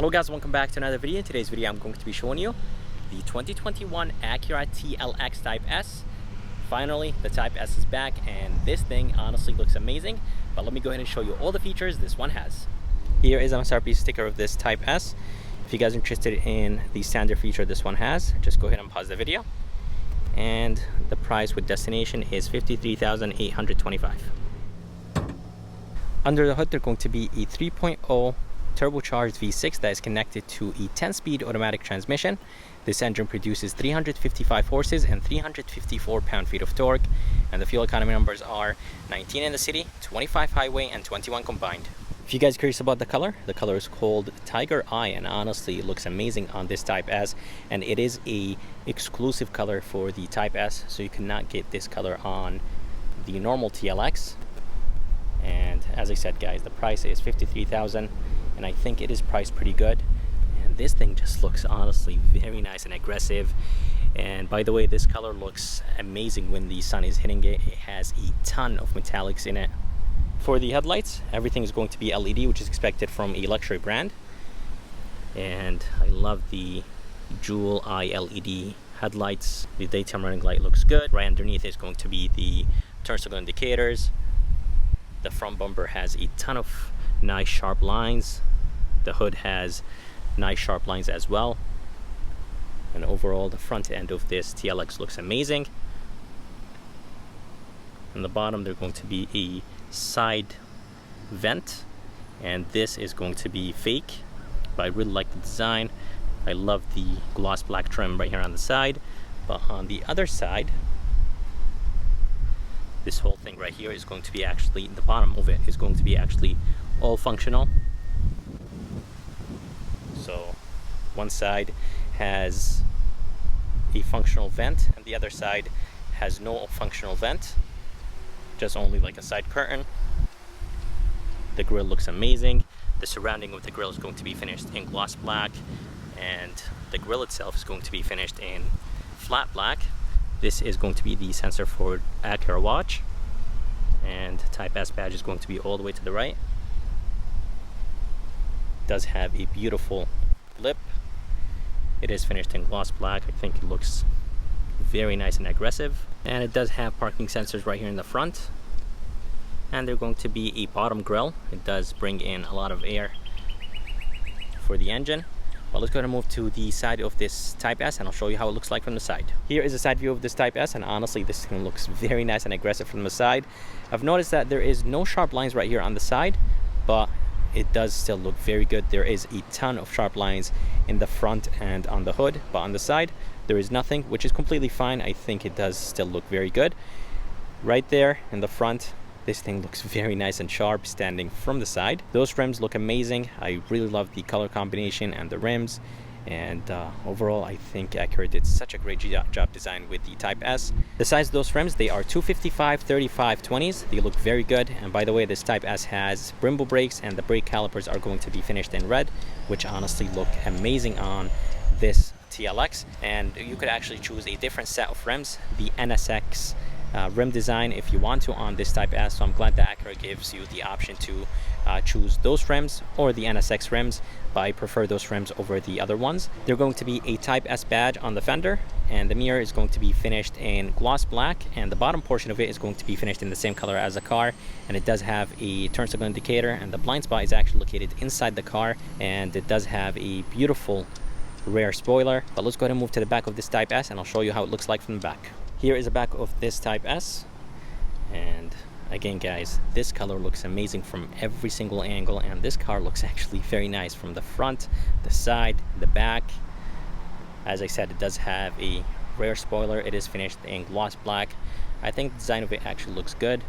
Hello guys, welcome back to another video. In today's video I'm going to be showing you the 2021 Acura TLX Type S. Finally, the Type S is back and this thing honestly looks amazing. But let me go ahead and show you all the features this one has. Here is an MSRP sticker of this Type S. If you guys are interested in the standard feature this one has, just go ahead and pause the video. And the price with destination is $53,825. Under the hood, they're going to be a 3.0 turbocharged V6 that is connected to a 10-speed automatic transmission. This engine produces 355 horses and 354 pound-feet of torque, and the fuel economy numbers are 19 in the city, 25 highway, and 21 combined. If you guys are curious about the color is called Tiger Eye, and honestly it looks amazing on this Type S, and it is a exclusive color for the Type S, so you cannot get this color on the normal TLX. And as I said guys, the price is $53,000, and I think it is priced pretty good. And this thing just looks honestly very nice and aggressive. And by the way, this color looks amazing when the sun is hitting it. It has a ton of metallics in it. For the headlights, everything is going to be LED, which is expected from a luxury brand. And I love the jewel eye LED headlights. The daytime running light looks good. Right underneath is going to be the turn signal indicators. The front bumper has a ton of nice sharp lines. The hood has nice sharp lines as well. And overall, the front end of this TLX looks amazing. On the bottom, there's going to be a side vent, and this is going to be fake, but I really like the design. I love the gloss black trim right here on the side, but on the other side, this whole thing right here is going to be actually, the bottom of it is going to be actually all functional. So one side has a functional vent and the other side has no functional vent, just only like a side curtain. The grille looks amazing. The surrounding of the grille is going to be finished in gloss black, and the grille itself is going to be finished in flat black. This is going to be the sensor for Acura watch, and Type S badge is going to be all the way to the right. It does have a beautiful lip. It is finished in gloss black. I think it looks very nice and aggressive, and it does have parking sensors right here in the front, and they're going to be a bottom grille. It does bring in a lot of air for the engine. Well, let's go ahead and move to the side of this Type S and I'll show you how it looks like from the side. Here is a side view of this Type S, and honestly this thing looks very nice and aggressive from the side. I've noticed that there is no sharp lines right here on the side, but it does still look very good. There is a ton of sharp lines in the front and on the hood, but on the side there is nothing, which is completely fine. I think it does still look very good. Right there in the front, this thing looks very nice and sharp standing from the side. Those rims look amazing. I really love the color combination and the rims. And overall, I think Acura did such a great job design with the Type S. The size of those rims, they are 255 35 20s. They look very good. And by the way, this Type S has Brembo brakes, and the brake calipers are going to be finished in red, which honestly look amazing on this TLX. And you could actually choose a different set of rims, the NSX rim design, if you want to on this Type S. So I'm glad that Acura gives you the option to choose those rims or the NSX rims, but I prefer those rims over the other ones. They're going to be a Type S badge on the fender, and the mirror is going to be finished in gloss black, and the bottom portion of it is going to be finished in the same color as the car. And it does have a turn signal indicator, and the blind spot is actually located inside the car, and it does have a beautiful rear spoiler. But let's go ahead and move to the back of this Type S and I'll show you how it looks like from the back. Here is the back of this Type S, and again guys, this color looks amazing from every single angle, and this car looks actually very nice from the front, the side, the back. As I said, it does have a rear spoiler. It is finished in gloss black. I think the design of it actually looks good.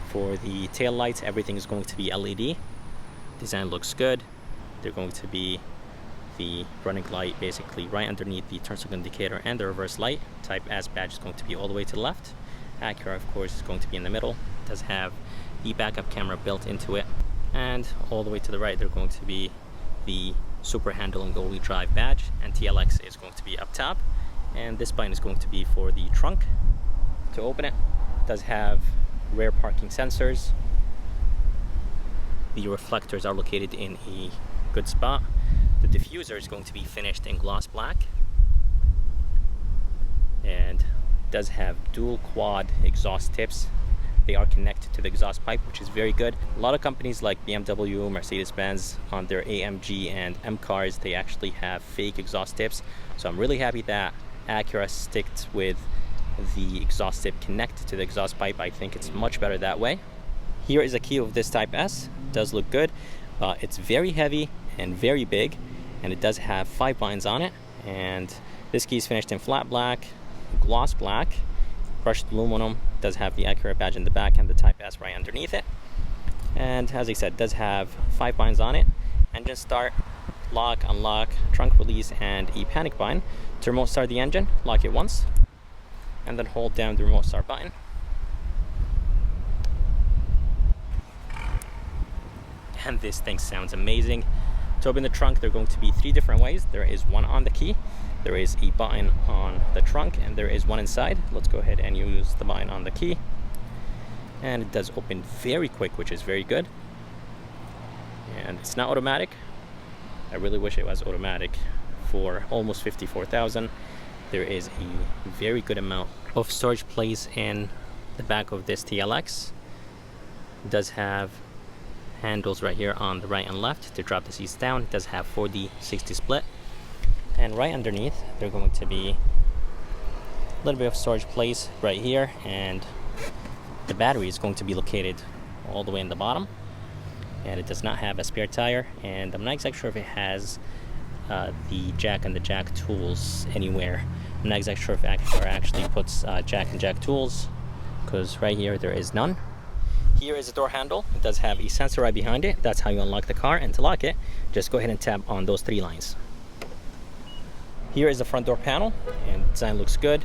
For the tail lights, everything is going to be LED. Design looks good. They're going to be the running light basically right underneath the turn signal indicator and the reverse light. Type S badge is going to be all the way to the left. Acura, of course, is going to be in the middle. It does have the backup camera built into it, and all the way to the right, they're going to be the super handling all-wheel drive badge, and TLX is going to be up top, and this button is going to be for the trunk to open it. It does have rear parking sensors. The reflectors are located in a good spot. The diffuser is going to be finished in gloss black, and does have dual quad exhaust tips. They are connected to the exhaust pipe, which is very good. A lot of companies like BMW, Mercedes-Benz, on their AMG and M cars, they actually have fake exhaust tips. So I'm really happy that Acura sticked with the exhaust tip connected to the exhaust pipe. I think it's much better that way. Here is a key of this Type S. It does look good. It's very heavy and very big, and it does have 5 binds on it. And this key is finished in flat black, gloss black, brushed aluminum. Does have the Acura badge in the back and the Type S right underneath it. And as I said, does have 5 binds on it. Engine start, lock, unlock, trunk release, and a panic bind. To remote start the engine, lock it once, and then hold down the remote start button. And this thing sounds amazing. To open the trunk, there are going to be 3 different ways. There is one on the key, there is a button on the trunk, and there is one inside. Let's go ahead and use the button on the key. And it does open very quick, which is very good. And it's not automatic. I really wish it was automatic. For almost 54,000, there is a very good amount of storage place in the back of this TLX. It does have handles right here on the right and left to drop the seats down. It does have 40-60 split, and right underneath they're going to be a little bit of storage place right here, and the battery is going to be located all the way in the bottom. And it does not have a spare tire, and I'm not exactly sure if it has the jack and the jack tools anywhere. I'm not exactly sure if Acura actually puts jack and jack tools, because right here there is none. Here is a door handle. It does have a sensor right behind it. That's how you unlock the car, and to lock it, just go ahead and tap on those 3 lines. Here is the front door panel, and the design looks good.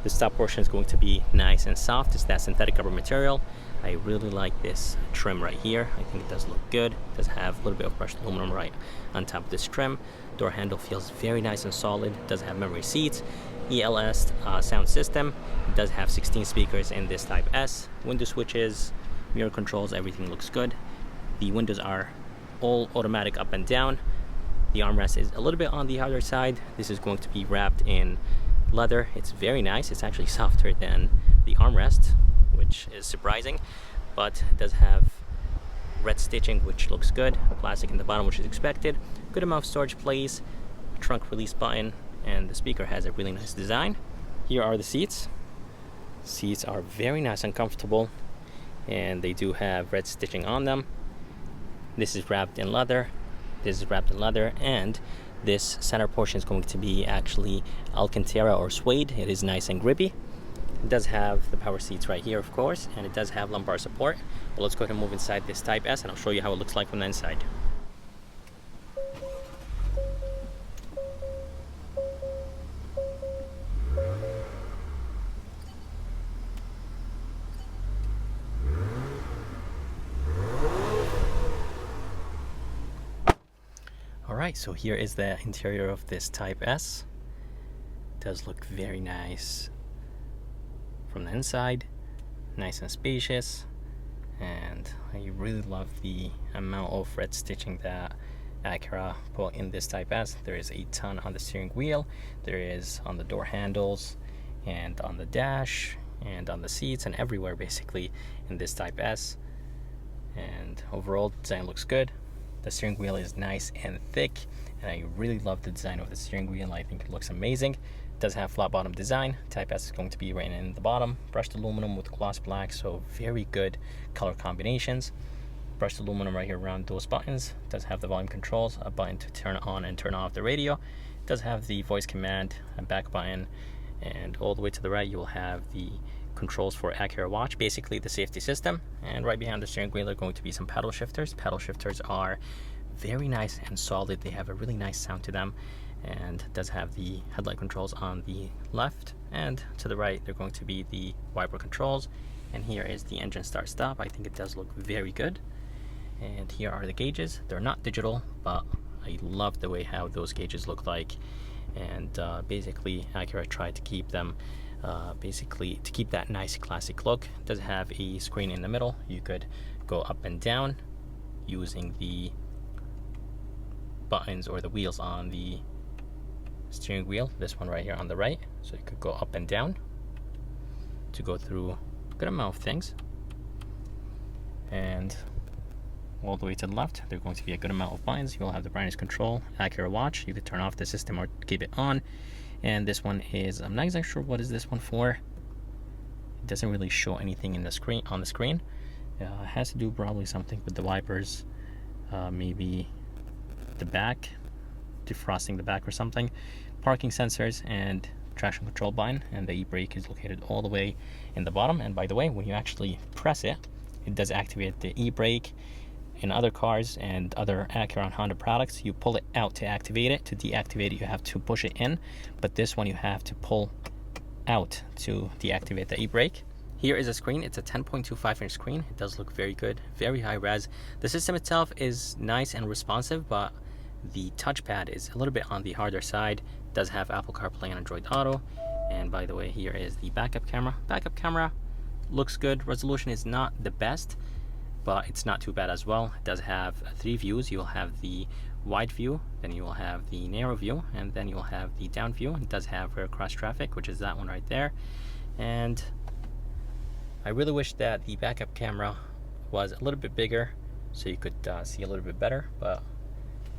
This top portion is going to be nice and soft. It's that synthetic rubber material. I really like this trim right here. I think it does look good. It does have a little bit of brushed aluminum right on top of this trim. Door handle feels very nice and solid. It does have memory seats, ELS sound system. It does have 16 speakers in this Type S. Window switches, mirror controls, everything looks good. The windows are all automatic up and down. The armrest is a little bit on the harder side. This is going to be wrapped in leather. It's very nice. It's actually softer than the armrest, which is surprising, but it does have red stitching, which looks good. Plastic in the bottom, which is expected. Good amount of storage place, trunk release button, and the speaker has a really nice design. Here are the seats. Seats are very nice and comfortable, and they do have red stitching on them. This is wrapped in leather. This is wrapped in leather, and this center portion is going to be actually Alcantara or suede. It is nice and grippy. It does have the power seats right here, of course, and it does have lumbar support. But let's go ahead and move inside this Type S, and I'll show you how it looks like from the inside. Alright, so here is the interior of this Type S. It does look very nice from the inside, nice and spacious, and I really love the amount of red stitching that Acura put in this Type S. There is a ton on the steering wheel, there is on the door handles, and on the dash, and on the seats, and everywhere basically in this Type S. And overall, the design looks good. The steering wheel is nice and thick, and I really love the design of the steering wheel. I think it looks amazing. It does have flat bottom design. Type S is going to be right in the bottom. Brushed aluminum with gloss black, so very good color combinations. Brushed aluminum right here around those buttons. It does have the volume controls, a button to turn on and turn off the radio. It does have the voice command, a back button, and all the way to the right you will have the controls for Acura Watch, basically the safety system. And right behind the steering wheel are going to be some paddle shifters. Paddle shifters are very nice and solid. They have a really nice sound to them, and it does have the headlight controls on the left, and to the right they're going to be the wiper controls. And here is the engine start stop. I think it does look very good. And here are the gauges. They're not digital, but I love the way how those gauges look like. And basically Acura tried to keep them basically to keep that nice classic look. It does have a screen in the middle. You could go up and down using the buttons or the wheels on the steering wheel, this one right here on the right, so you could go up and down to go through a good amount of things. And all the way to the left, there's going to be a good amount of buttons. You'll have the brightness control, Acura watch, you could turn off the system or keep it on. And this one is, I'm not exactly sure what is this one for. It doesn't really show anything in the screen, on the screen. It has to do probably something with the wipers, maybe the back, defrosting the back or something. Parking sensors and traction control button, and the e-brake is located all the way in the bottom. And by the way, when you actually press it, it does activate the e-brake. In other cars and other Acura and Honda products, you pull it out to activate it. To deactivate it, you have to push it in, but this one you have to pull out to deactivate the e-brake. Here is a screen. It's a 10.25-inch screen. It does look very good, very high res. The system itself is nice and responsive, but the touchpad is a little bit on the harder side. It does have Apple CarPlay and Android Auto. And by the way, here is the backup camera. Backup camera looks good. Resolution is not the best, but it's not too bad as well. It does have 3 views. You'll have the wide view, then you will have the narrow view, and then you'll have the down view. It does have rear cross traffic, which is that one right there. And I really wish that the backup camera was a little bit bigger so you could see a little bit better, but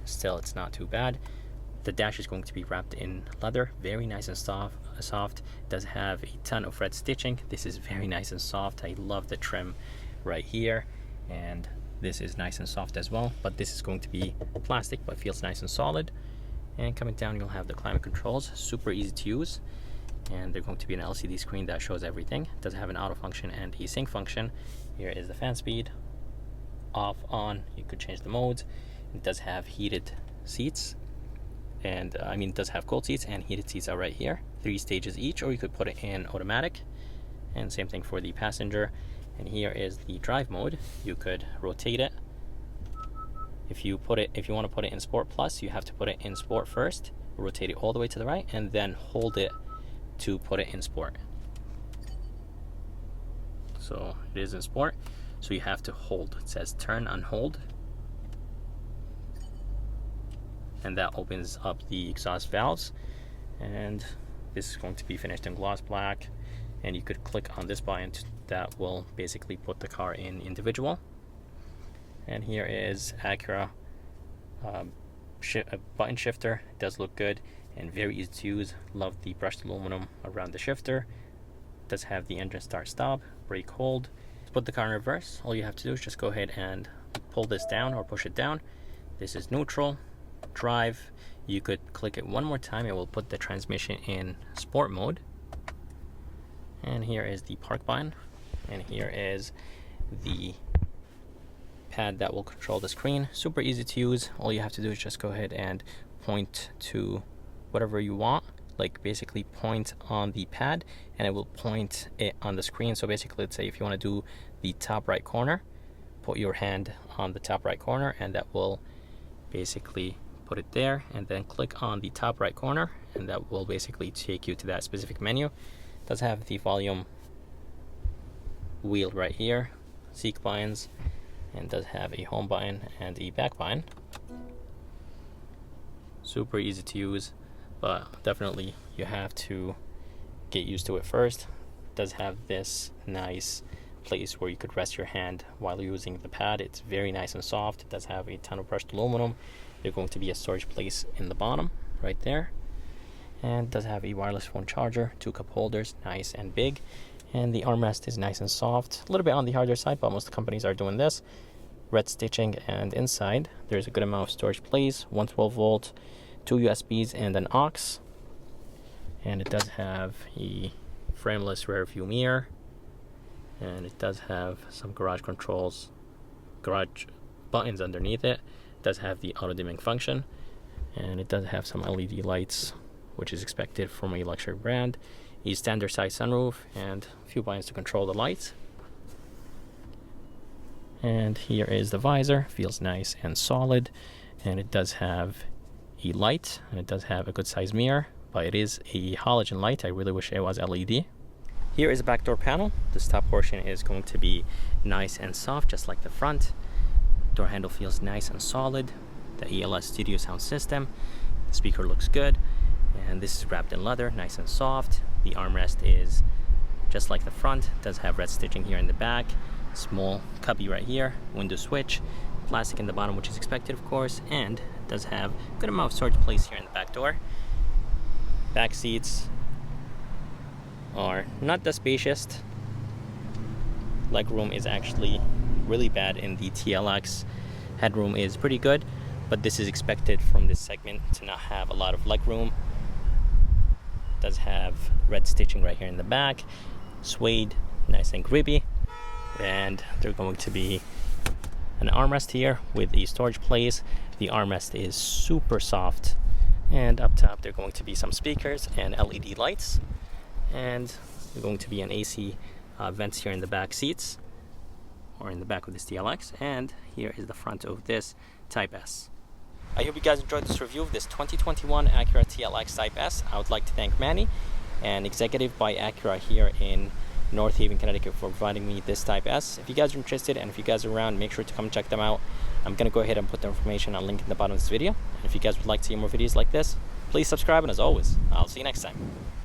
still it's not too bad. The dash is going to be wrapped in leather, very nice and soft. It does have a ton of red stitching. This is very nice and soft. I love the trim right here, and this is nice and soft as well, but this is going to be plastic but feels nice and solid. And coming down, you'll have the climate controls, super easy to use, and they're going to be an LCD screen that shows everything. It does have an auto function and a sync function. Here is the fan speed, off, on. You could change the modes. It does have heated seats, and it does have cold seats, and heated seats are right here, 3 stages each, or you could put it in automatic. And same thing for the passenger. And here is the drive mode. You could rotate it. If you want to put it in Sport Plus, you have to put it in Sport first, rotate it all the way to the right, and then hold it to put it in Sport. So it is in Sport, so you have to hold. It says turn and hold, and that opens up the exhaust valves. And this is going to be finished in gloss black, and you could click on this button that will basically put the car in individual. And here is Acura button shifter. It does look good and very easy to use. Love the brushed aluminum around the shifter. It does have the engine start stop, brake hold. To put the car in reverse, all you have to do is just go ahead and pull this down or push it down. This is neutral. Drive, you could click it one more time, it will put the transmission in sport mode. And here is the park button, and here is the pad that will control the screen. Super easy to use. All you have to do is just go ahead and point to whatever you want, like basically point on the pad, and it will point it on the screen. So basically, let's say if you want to do the top right corner, put your hand on the top right corner, and that will basically put it there, and then click on the top right corner, and that will basically take you to that specific menu. It does have the volume wheel right here, seek buttons, and does have a home button and a back button. Super easy to use, but definitely you have to get used to it first. It does have this nice place where you could rest your hand while using the pad. It's very nice and soft. It does have a ton of brushed aluminum. There's going to be a storage place in the bottom right there, and does have a wireless phone charger, 2 cup holders, nice and big, and the armrest is nice and soft. A little bit on the harder side, but most companies are doing this. Red stitching, and inside there's a good amount of storage place, 112-volt, 2 USBs, and an aux. And it does have a frameless rear view mirror, and it does have some garage controls, garage buttons underneath it. It does have the auto dimming function, and it does have some LED lights, which is expected from a luxury brand, a standard size sunroof, and a few buttons to control the lights. And here is the visor, feels nice and solid, and it does have a light, and it does have a good size mirror, but it is a halogen light. I really wish it was LED. Here is a back door panel. This top portion is going to be nice and soft, just like the front. Door handle feels nice and solid. the ELS studio sound system. The speaker looks good, and this is wrapped in leather, nice and soft. The armrest is just like the front, does have red stitching here in the back, small cubby right here, window switch, plastic in the bottom, which is expected of course, and does have a good amount of storage place here in the back door. Back seats are not the spacious. Legroom is actually really bad in the TLX. Headroom is pretty good, but this is expected from this segment to not have a lot of legroom. Does have red stitching right here in the back, suede, nice and grippy, and there's going to be an armrest here with a storage place. The armrest is super soft, and up top there are going to be some speakers and LED lights, and there's going to be an AC vents here in the back seats, or in the back of this TLX, and here is the front of this Type S. I hope you guys enjoyed this review of this 2021 Acura TLX Type S. I would like to thank Manny and Executive by Acura here in North Haven, Connecticut for providing me this Type S. If you guys are interested and if you guys are around, make sure to come check them out. I'm going to go ahead and put the information on link in the bottom of this video. And if you guys would like to see more videos like this, please subscribe, and as always, I'll see you next time.